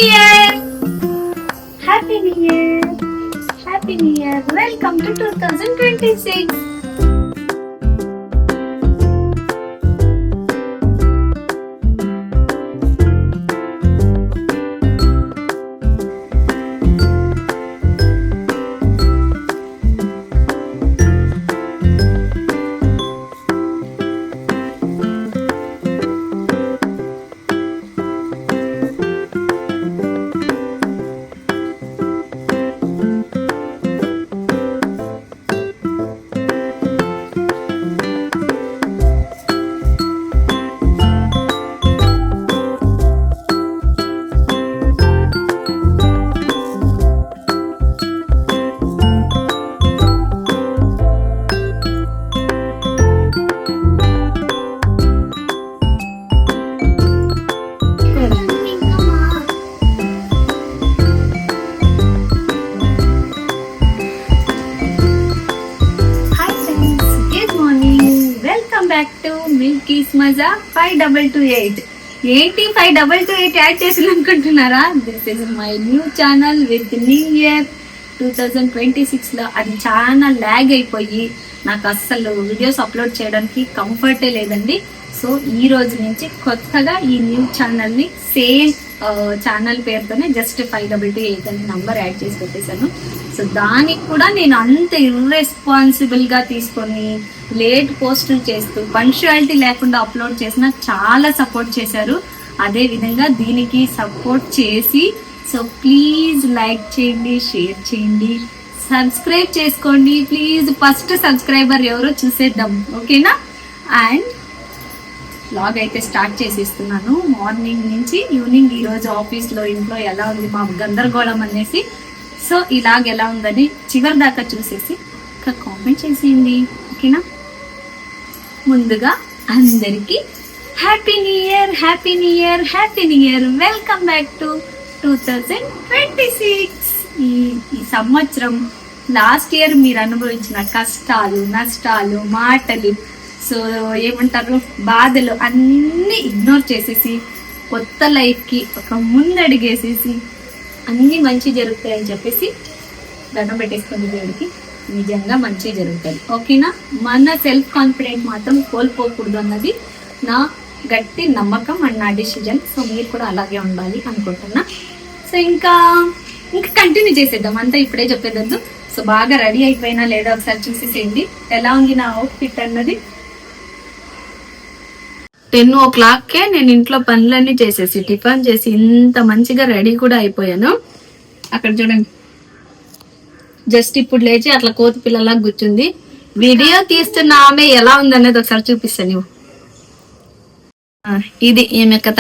Year! Happy New Year! Happy New Year! Welcome to 2026! Back to Milkies Maza 5228. ఏంటి 5228 add చేసి అనుకుంటున్నారా? This is my new channel with new year 2026 లో అది చాలా lag అయిపోయి నాకు అస్సలు వీడియోస్ అప్లోడ్ చేయడానికి కంఫర్టే లేదండి. సో ఈ రోజు నుంచి కొత్తగా ఈ న్యూ ఛానల్ ని సేమ్ ఛానల్ పేరుతోనే జస్ట్ 5228 అనే నంబర్ యాడ్ చేసి పెట్టేశాను. సో దానికి కూడా నేను అంత ఇర్రెస్పాన్సిబుల్ గా తీసుకొని లేట్ పోస్టులు చేస్తూ పంక్చువాలిటీ లేకుండా అప్లోడ్ చేసిన చాలా సపోర్ట్ చేశారు. అదే విధంగా దీనికి సపోర్ట్ చేసి సో ప్లీజ్ లైక్ చేయండి, షేర్ చేయండి, సబ్స్క్రైబ్ చేసుకోండి ప్లీజ్. ఫస్ట్ సబ్స్క్రైబర్ ఎవరో చూసేద్దాం, ఓకేనా? అండ్ వ్లాగ్ అయితే స్టార్ట్ చేసేస్తున్నాను. మార్నింగ్ నుంచి ఈవినింగ్ ఈరోజు ఆఫీస్లో ఇంట్లో ఎలా ఉంది మా గందరగోళం అనేసి. సో ఇలాగ ఎలా ఉందని చివరి దాకా చూసేసి ఒక కామెంట్ చేసేయండి, ఓకేనా? ముందుగా అందరికీ happy new year, happy new year, happy new year. Welcome back to 2026. ఈ సంవత్సరం లాస్ట్ ఇయర్ మీరు అనుభవించిన కష్టాలు, నష్టాలు, మాటలు, సో ఏమంటారు, బాధలు అన్నీ ఇగ్నోర్ చేసేసి కొత్త లైఫ్కి ఒక ముందడిగేసేసి అన్నీ మంచి జరుగుతాయని చెప్పేసి దండం పెట్టేసుకుని దేవుడికి నిజంగా మంచి జరుగుతుంది, ఓకేనా? మన సెల్ఫ్ కాన్ఫిడెంట్ మాత్రం కోల్పోకూడదు అన్నది నా గట్టి నమ్మకం అండ్ నా డిసిజన్. సో మీరు కూడా అలాగే ఉండాలి అనుకుంటున్నా. సో ఇంకా కంటిన్యూ చేసేద్దాం, అంతా ఇప్పుడే చెప్పేద్దు. సో బాగా రెడీ అయిపోయినా లేదా ఒకసారి చూసేసేయండి ఎలా ఉంది నా అవుట్ఫిట్ అన్నది. 10 o'clock నేను ఇంట్లో పనులన్నీ చేసేసి టిఫిన్ చేసి ఇంత మంచిగా రెడీ కూడా అయిపోయాను. అక్కడ చూడండి, జస్ట్ ఇప్పుడు లేచి అట్లా కోతి పిల్లలా కూర్చుంది. వీడియో తీస్తున్న ఆమె ఎలా ఉందనేది ఒకసారి చూపిస్తాను. నువ్వు ఇది ఏమే కథ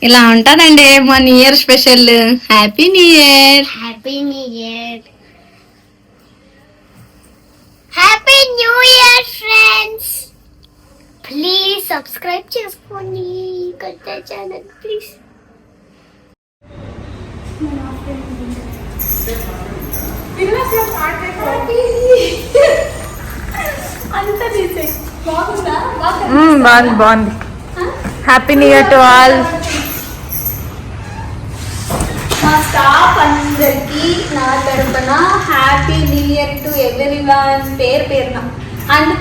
ఇలా ఉంటదండి. మా new year special. Happy new year, happy new year, happy new year friends. Please subscribe చేసుకోండి కొత్త ఛానల్ ప్లీజ్. బాగుంది. Happy new year to all. మా స్టాఫ్ అందరికి నా తరపున happy new year to everyone పేరున. అండ్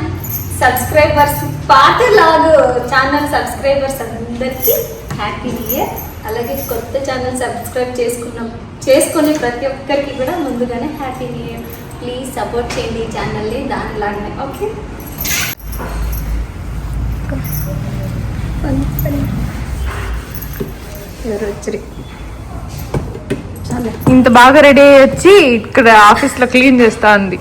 సబ్స్క్రైబర్స్, పాత లాగు ఛానల్ సబ్స్క్రైబర్స్ అందరికీ హ్యాపీ న్యూ ఇయర్. అలాగే కొత్త ఛానల్ సబ్స్క్రైబ్ చేసుకునే ప్రతి ఒక్కరికి కూడా ముందుగానే happy new year. Please support చేయండి ఈ ఛానల్ని దానిలాగానే, ఓకే? ఇంత బాగా రెడీ అయ్యి వచ్చి ఇక్కడ ఆఫీస్ లో క్లీన్ చేస్తా ఉంది.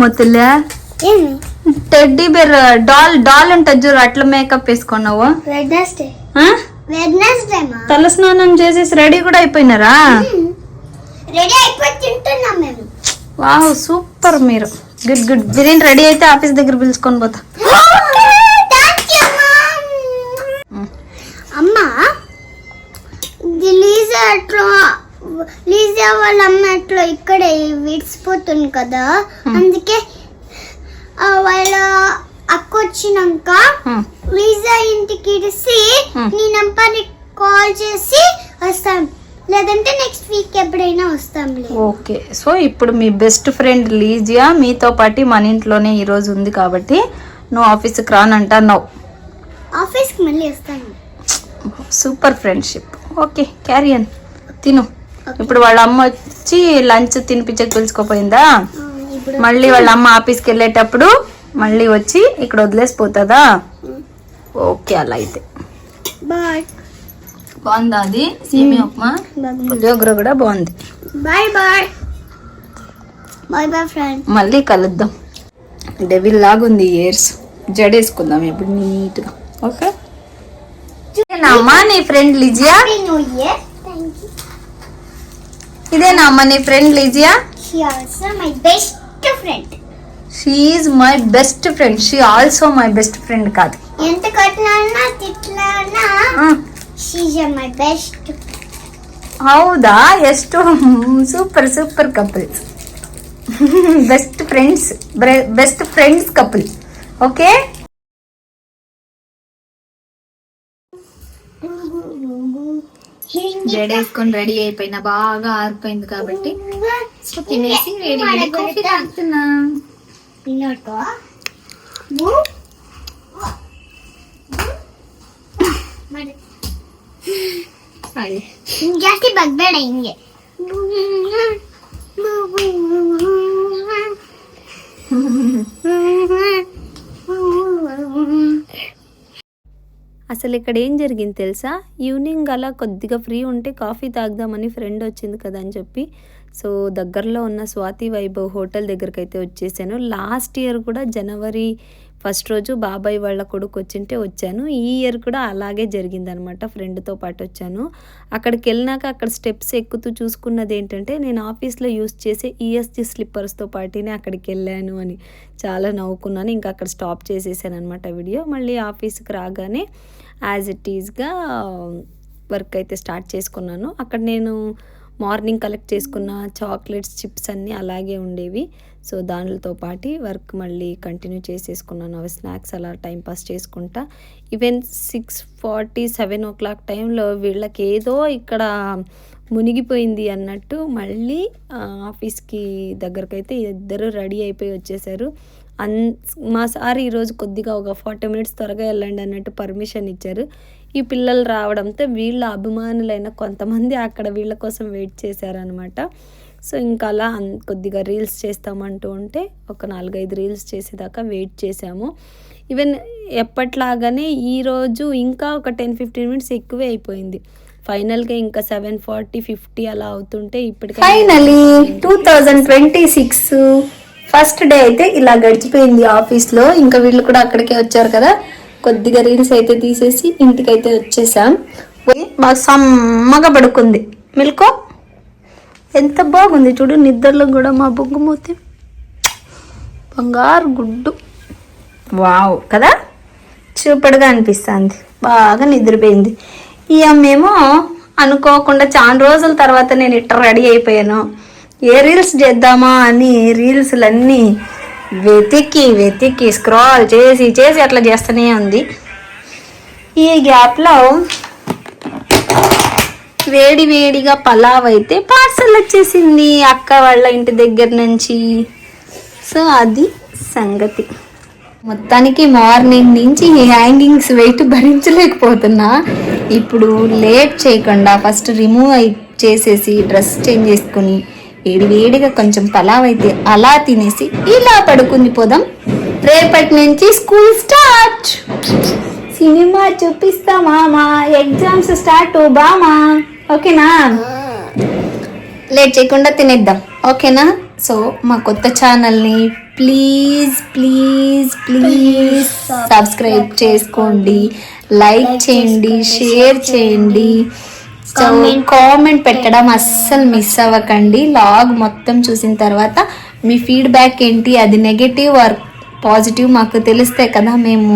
మొత్తులే ఏమి టెడ్డీ బేర్ డాల్ ఉంటుంది చూడు, అట్లా మేకప్ వేసుకున్నావు. వెడ్నెస్డే ఆ? వెడ్నెస్డే మా తల స్నానం చేసేసి రెడీ కూడా అయిపోయినారా? రెడీ అయిపోయి తింటున్నాం మేము. వావ్ సూపర్ మీరు. Good good. బిర్యానీ రెడీ అయితే ఆఫీస్ దగ్గర పిలుచుకొని పోతా. అమ్మా లీజా వాళ్ళ అమ్మ అట్లా ఇక్కడే విడిచిపోతుంది కదా, అందుకే వాళ్ళ అక్క వచ్చినాక లీజా ఇంటికి ఇడిసి నీ నంబర్ని కాల్ చేసి వస్తాం, లేదంటే నెక్స్ట్ వీక్ ఎప్పుడైనా వస్తాంలే. ఓకే. సో ఇప్పుడు మీ బెస్ట్ ఫ్రెండ్ లీజియా మీతో పాటు మన ఇంట్లోనే ఈరోజు ఉంది కాబట్టి నువ్వు ఆఫీస్కి రానంటున్నావు. ఆఫీస్కి మళ్ళీ వస్తాను. Super friendship. ఓకే క్యారియన్ తిను. ఇప్పుడు వాళ్ళ అమ్మ వచ్చి లంచ్ తినిపించక పిలుచుకోపోయిందా, ఇప్పుడు మళ్ళీ వాళ్ళ అమ్మ ఆఫీస్కి వెళ్ళేటప్పుడు మళ్ళీ వచ్చి ఇక్కడ వదిలేసిపోతుందా? ఓకే అలా అయితే బాయ్. బాగుందా అది సేమియా ఉప్మా? పులిహోర కూడా బాగుంది. Bye bye bye bye friend. మళ్ళీ కలుద్దాం. డెవిల్ లాగుంది ఇయర్స్. జడేసుకుందాం ఇప్పుడు నీట్గా. ఓకే అమ్మా నీ friend Lizia? Happy new year. Thank you. ఇదేనా అమ్మ నీ friend Lizia? She also my best friend. She is my best friend. She also my best friend కాదు. ఎంత కొట్టినా తిట్లానా షీ ఈజ్ మై బెస్ట్. హౌదా? ಎಷ್ಟು super super couples. Best friends couple. Okay జడేసుకొని రెడీ అయిపోయినా, బాగా ఆరిపోయింది కాబట్టి తినేసి వేడి కాఫీ తాగుతున్నా. ಜಾಸ್ತಿ ಬಗ್ಬೇಡ ಹಿಂಗೆ. అసలు ఇక్కడ ఏం జరిగింది తెలుసా? ఈవినింగ్ అలా కొద్దిగా ఫ్రీ ఉంటే కాఫీ తాగుదామని ఫ్రెండ్ వచ్చింది కదా అని చెప్పి సో దగ్గరలో ఉన్న స్వాతి వైభవ్ హోటల్ దగ్గరికి అయితే వచ్చేసాను. లాస్ట్ ఇయర్ కూడా జనవరి 1 రోజు బాబాయ్ వాళ్ళ కొడుకు వచ్చింటే వచ్చాను. ఈ ఇయర్ కూడా అలాగే జరిగిందనమాట. ఫ్రెండ్తో పాటు వచ్చాను. అక్కడికి వెళ్ళినాక అక్కడ స్టెప్స్ ఎక్కుతూ చూసుకున్నది ఏంటంటే నేను ఆఫీస్లో యూస్ చేసే ఈఎస్జీ స్లిప్పర్స్తో పాటునే అక్కడికి వెళ్ళాను అని చాలా నవ్వుకున్నాను. ఇంకా అక్కడ స్టాప్ చేసేసాను అనమాట వీడియో. మళ్ళీ ఆఫీస్కి రాగానే యాజ్ ఇట్ ఈజ్గా వర్క్ అయితే స్టార్ట్ చేసుకున్నాను. అక్కడ నేను మార్నింగ్ కలెక్ట్ చేసుకున్న చాక్లెట్స్ చిప్స్ అన్నీ అలాగే ఉండేవి. సో దానితో పాటు వర్క్ మళ్ళీ కంటిన్యూ చేసేసుకున్నాను. అవి స్నాక్స్ అలా టైంపాస్ చేసుకుంటా. ఈవెన్ 6:40, 7 o'clock టైంలో వీళ్ళకి ఏదో ఇక్కడ మునిగిపోయింది అన్నట్టు మళ్ళీ ఆఫీస్కి దగ్గరకైతే ఇద్దరు రెడీ అయిపోయి వచ్చేసారు. మా సార్ ఈరోజు కొద్దిగా ఒక 40 minutes త్వరగా వెళ్ళండి అన్నట్టు పర్మిషన్ ఇచ్చారు. ఈ పిల్లలు రావడంతో వీళ్ళ అభిమానులైన కొంతమంది అక్కడ వీళ్ళ కోసం వెయిట్ చేశారనమాట. సో ఇంకా అలా కొద్దిగా రీల్స్ చేస్తామంటూ ఉంటే ఒక 4-5 రీల్స్ చేసేదాకా వెయిట్ చేసాము. ఈవెన్ ఎప్పట్లాగానే ఈరోజు ఇంకా ఒక 10-15 minutes ఎక్కువే అయిపోయింది. ఫైనల్గా ఇంకా 7:40, 50 అలా అవుతుంటే ఇప్పటికే ఫైనలీ 2026 ఫస్ట్ డే అయితే ఇలా గడిచిపోయింది ఆఫీస్లో. ఇంకా వీళ్ళు కూడా అక్కడికే వచ్చారు కదా. కొద్దిగా రీల్స్ అయితే తీసేసి ఇంటికైతే వచ్చేసాం. బాగా సమ్మగా పడుకుంది మిల్కో. ఎంత బాగుంది చూడు, నిద్రలో కూడా మా బొంగుమూతి బంగారు గుడ్డు. వావ్ కదా, చూపడుగా అనిపిస్తుంది. బాగా నిద్రపోయింది. ఈ అమ్మేమో అనుకోకుండా చాలా రోజుల తర్వాత నేను ఇట్లా రెడీ అయిపోయాను. ఏ రీల్స్ చేద్దామా అని రీల్స్లన్నీ వెతికి స్క్రాల్ చేసి అట్లా చేస్తూనే ఉంది. ఈ గ్యాప్లో వేడిగా పలావ్ అయితే పార్సల్ వచ్చేసింది అక్క వాళ్ళ ఇంటి దగ్గర నుంచి. సో అది సంగతి. మొత్తానికి మార్నింగ్ నుంచి ఈ హ్యాంగింగ్స్ వెయిట్ భరించలేకపోతున్నా. ఇప్పుడు లేట్ చేయకుండా ఫస్ట్ రిమూవ్ చేసేసి డ్రెస్ చేంజ్ చేసుకుని వేడిగా కొంచెం పలావ్ అయితే అలా తినేసి ఇలా పడుకుని పోదాం. రేపటి నుంచి స్కూల్ స్టార్ట్. సినిమా చూపిస్తా మామా, ఎగ్జామ్స్ స్టార్ట్ బామా. ఓకేనా? లేట్ చేయకుండా తినేద్దాం. ఓకేనా? సో మా కొత్త ఛానల్ని ప్లీజ్ ప్లీజ్ ప్లీజ్ సబ్స్క్రైబ్ చేసుకోండి, లైక్ చేయండి, షేర్ చేయండి. సో కామెంట్ పెట్టడం అస్సలు మిస్ అవ్వకండి. లాగ్ మొత్తం చూసిన తర్వాత మీ ఫీడ్బ్యాక్ ఏంటి, అది నెగటివ్ ఆర్ పాజిటివ్ మాకు తెలిస్తే కదా మేము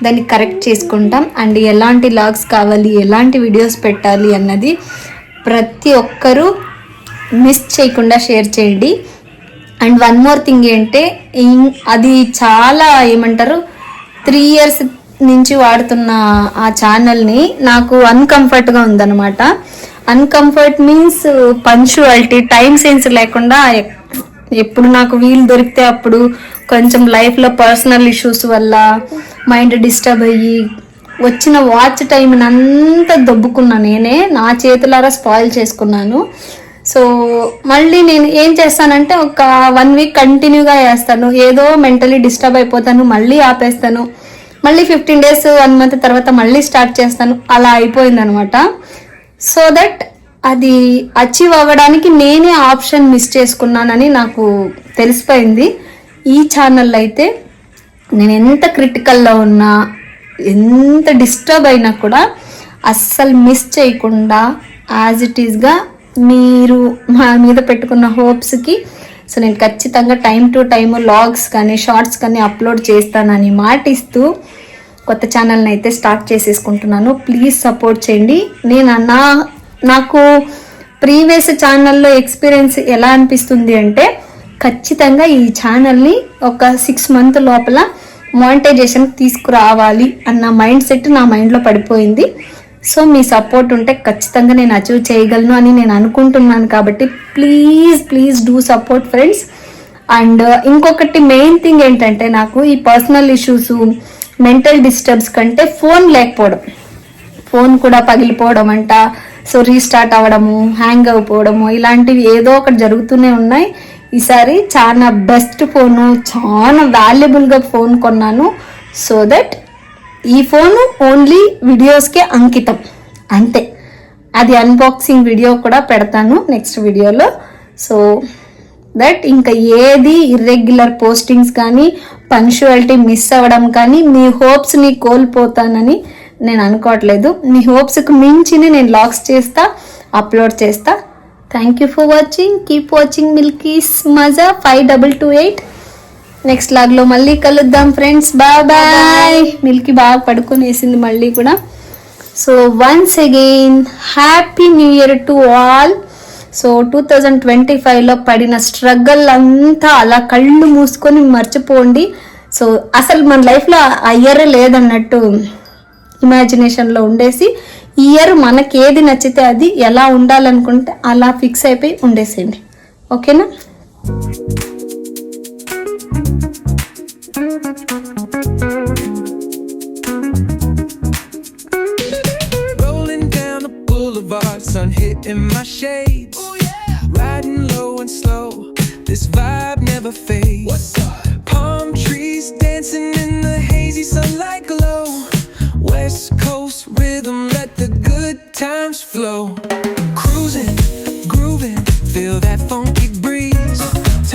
దాన్ని కరెక్ట్ చేసుకుంటాం. అండ్ ఎలాంటి లాగ్స్ కావాలి, ఎలాంటి వీడియోస్ పెట్టాలి అన్నది ప్రతి ఒక్కరూ మిస్ చేయకుండా షేర్ చేయండి. అండ్ వన్ మోర్ థింగ్ ఏంటంటే అది చాలా ఏమంటారు 3 years నుంచి వాడుతున్న ఆ ఛానల్ని నాకు అన్కంఫర్ట్గా ఉందన్నమాట. Uncomfort means punctuality, time sense లేకుండా ఎప్పుడు నాకు వీలు దొరికితే అప్పుడు కొంచెం లైఫ్లో పర్సనల్ ఇష్యూస్ వల్ల మైండ్ డిస్టర్బ్ అయ్యి వచ్చిన వాచ్ టైంని అంతా దొబ్బుకున్నా, నేనే నా చేతులారా స్పాయిల్ చేసుకున్నాను. సో మళ్ళీ నేను ఏం చేస్తానంటే ఒక 1 week కంటిన్యూగా వేస్తాను, ఏదో మెంటలీ డిస్టర్బ్ అయిపోతాను, మళ్ళీ ఆపేస్తాను, మళ్ళీ 15 days 1 month తర్వాత మళ్ళీ స్టార్ట్ చేస్తాను. అలా అయిపోయింది అనమాట. సో దట్ అది అచీవ్ అవ్వడానికి నేనే ఆప్షన్ మిస్ చేసుకున్నానని నాకు తెలిసిపోయింది. ఈ ఛానల్ అయితే నేను ఎంత క్రిటికల్లో ఉన్నా, ఎంత డిస్టర్బ్ అయినా కూడా అస్సలు మిస్ చేయకుండా యాజ్ ఇట్ ఈస్గా మీరు మా మీద పెట్టుకున్న హోప్స్కి సో నేను ఖచ్చితంగా టైం టు టైమ్ లాగ్స్ కానీ షార్ట్స్ కానీ అప్లోడ్ చేస్తానని మాటిస్తూ కొత్త ఛానల్ని అయితే స్టార్ట్ చేసేసుకుంటున్నాను. ప్లీజ్ సపోర్ట్ చేయండి. నాకు ప్రీవియస్ ఛానల్లో ఎక్స్పీరియన్స్ ఎలా అనిపిస్తుంది అంటే ఖచ్చితంగా ఈ ఛానల్ని ఒక 6 months లోపల మానిటైజేషన్ తీసుకురావాలి అన్న మైండ్ సెట్ నా మైండ్లో పడిపోయింది. సో మీ సపోర్ట్ ఉంటే ఖచ్చితంగా నేను అచీవ్ చేయగలను అని నేను అనుకుంటున్నాను. కాబట్టి please please do support friends. And ఇంకొకటి మెయిన్ థింగ్ ఏంటంటే నాకు ఈ పర్సనల్ ఇష్యూస్, మెంటల్ డిస్టర్బ్స్ కంటే ఫోన్ లేకపోవడం, ఫోన్ కూడా పగిలిపోవడం అంట, సో రీస్టార్ట్ అవ్వడము, హ్యాంగ్ అయిపోవడము, ఇలాంటివి ఏదో ఒకటి జరుగుతూనే ఉన్నాయి. ఈసారి చాలా బెస్ట్ ఫోను, చాలా వాల్యుబుల్గా ఫోన్ కొన్నాను. సో దట్ ఈ ఫోను ఓన్లీ వీడియోస్కే అంకితం, అంతే. అది అన్బాక్సింగ్ వీడియో కూడా పెడతాను నెక్స్ట్ వీడియోలో. సో దట్ ఇంకా ఏది ఇర్రెగ్యులర్ పోస్టింగ్స్ కానీ పంక్చువాలిటీ మిస్ అవ్వడం కానీ మీ హోప్స్ని కోల్పోతానని నేను అనుకోవట్లేదు. మీ హోప్స్కి మించిని నేను లాగ్స్ చేస్తా, అప్లోడ్ చేస్తా. Thank you for watching. Keep watching Milkies Maza 5228. Next లాగ్లో మళ్ళీ కలుద్దాం ఫ్రెండ్స్. Bye bye. మిల్కీ బాగా పడుకునేసింది మళ్ళీ కూడా. So once again happy new year to all. So 2025లో పడిన స్ట్రగల్ అంతా అలా కళ్ళు మూసుకొని మర్చిపోండి. సో అసలు మన లైఫ్లో ఆ ఇయర్ లేదన్నట్టు ఇమాజినేషన్లో ఉండేసి ఈ ఇయర్ మనకి ఏది నచ్చితే అది ఎలా ఉండాలనుకుంటే అలా ఫిక్స్ అయిపోయి ఉండేసేయండి. ఓకేనా? Rolling down the boulevard, sun hitting my shades. Oh yeah, riding low and slow. This vibe never fades. What's up? Palm trees dancing in the hazy sunlight glow. West Coast rhythm, let the good times flow. Cruising, grooving, feel that funky